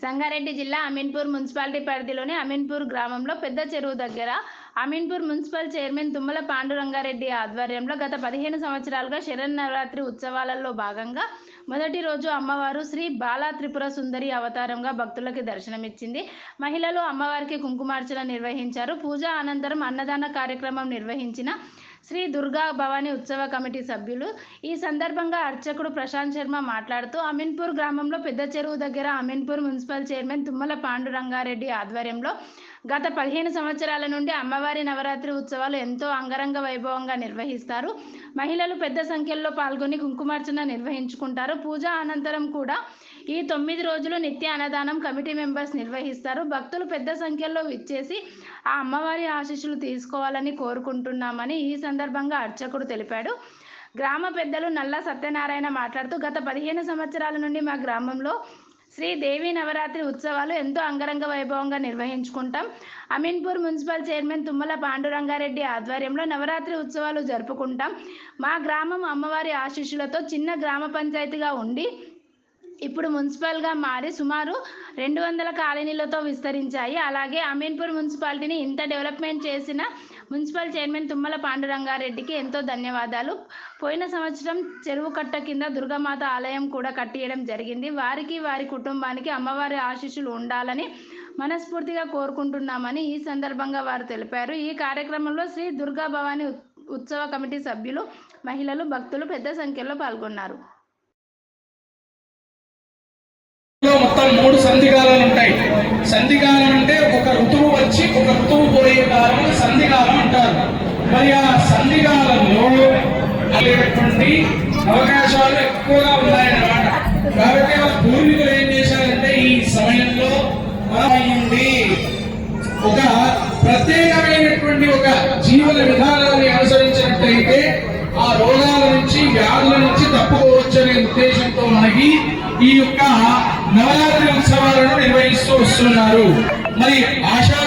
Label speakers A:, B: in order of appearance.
A: సంగారెడ్డి జిల్లా అమీన్పూర్ మున్సిపాలిటీ పరిధిలోని అమీన్పూర్ గ్రామంలో పెద్ద చెరువు దగ్గర అమీన్పూర్ మున్సిపల్ చైర్మన్ తుమ్మల పాండురంగారెడ్డి ఆధ్వర్యంలో గత 15 సంవత్సరాలుగా శరన్నవరాత్రి ఉత్సవాలలో భాగంగా మొదటి రోజు అమ్మవారు శ్రీ బాలా త్రిపుర సుందరి అవతారంగా భక్తులకి దర్శనమిచ్చింది. మహిళలు అమ్మవారికి కుంకుమార్చన నిర్వహించారు. పూజ అనంతరం అన్నదాన కార్యక్రమం నిర్వహించిన శ్రీ దుర్గా భవానీ ఉత్సవ కమిటీ సభ్యులు. ఈ సందర్భంగా అర్చకుడు ప్రశాంత్ శర్మ మాట్లాడుతూ అమీన్పూర్ గ్రామంలో పెద్ద చెరువు దగ్గర అమీన్పూర్ మున్సిపల్ చైర్మన్ తుమ్మల పాండురంగారెడ్డి ఆధ్వర్యంలో గత 15 సంవత్సరాల నుండి అమ్మవారి నవరాత్రి ఉత్సవాలు ఎంతో అంగరంగ వైభవంగా నిర్వహిస్తారు. మహిళలు పెద్ద సంఖ్యలో పాల్గొని కుంకుమార్చన నిర్వహించుకుంటారు. పూజ అనంతరం కూడా ఈ 9 రోజులు నిత్య అన్నదానం కమిటీ మెంబర్స్ నిర్వహిస్తారు. భక్తులు పెద్ద సంఖ్యలో విచ్చేసి ఆ అమ్మవారి ఆశీస్సులు తీసుకోవాలని కోరుకుంటున్నామని ఈ సందర్భంగా అర్చకుడు తెలిపాడు. గ్రామ పెద్దలు నల్ల సత్యనారాయణ మాట్లాడుతూ గత 15 సంవత్సరాల నుండి మా గ్రామంలో శ్రీ దేవి నవరాత్రి ఉత్సవాలు ఎంతో అంగరంగ వైభవంగా నిర్వహించుకుంటాం. అమీన్పూర్ మున్సిపల్ చైర్మన్ తుమ్మల పాండురంగారెడ్డి ఆధ్వర్యంలో నవరాత్రి ఉత్సవాలు జరుపుకుంటాం. మా గ్రామం అమ్మవారి ఆశీస్సులతో చిన్న గ్రామ పంచాయతీగా ఉండి ఇప్పుడు మున్సిపల్గా మారి సుమారు 200 కాలనీలతో విస్తరించాయి. అలాగే అమీన్పూర్ మున్సిపాలిటీని ఇంత డెవలప్మెంట్ చేసిన మున్సిపల్ చైర్మన్ తుమ్మల పాండురంగారెడ్డికి ఎంతో ధన్యవాదాలు. పోయిన సంవత్సరం చెరువు కట్ట కింద దుర్గామాత ఆలయం కూడా కట్టియడం జరిగింది. వారికి వారి కుటుంబానికి అమ్మవారి ఆశీస్సులు ఉండాలని మనస్ఫూర్తిగా కోరుకుంటున్నామని ఈ సందర్భంగా వారు తెలిపారు. ఈ కార్యక్రమంలో శ్రీ దుర్గా భవానీ ఉత్సవ కమిటీ సభ్యులు, మహిళలు, భక్తులు పెద్ద సంఖ్యలో పాల్గొన్నారు.
B: మొత్తం 3 సంధికాలాలు ఉంటాయి. సంధికాలం అంటే ఒక ఋతువు వచ్చి ఒక ఋతువు పోయే కాలం సంధికాలం అంటారు. మరి ఆ సంధికాలంలో అనేటువంటి అవకాశాలు ఎక్కువగా ఉన్నాయన్నమాట. కాబట్టి ఆ పూర్వీకులు ఏం చేశారంటే ఈ సమయంలో అయింది ఒక ప్రత్యేకమైనటువంటి ఒక జీవన విధానాన్ని అనుసరించినట్టయితే ఆ రోగాల నుంచి, వ్యాధుల నుంచి తప్పుకోవచ్చు అనే ఉద్దేశంతో మనకి ఈ యొక్క నవరాత్రి ఉత్సవాలను నిర్వహిస్తూ వస్తున్నారు. మరి ఆషాఢ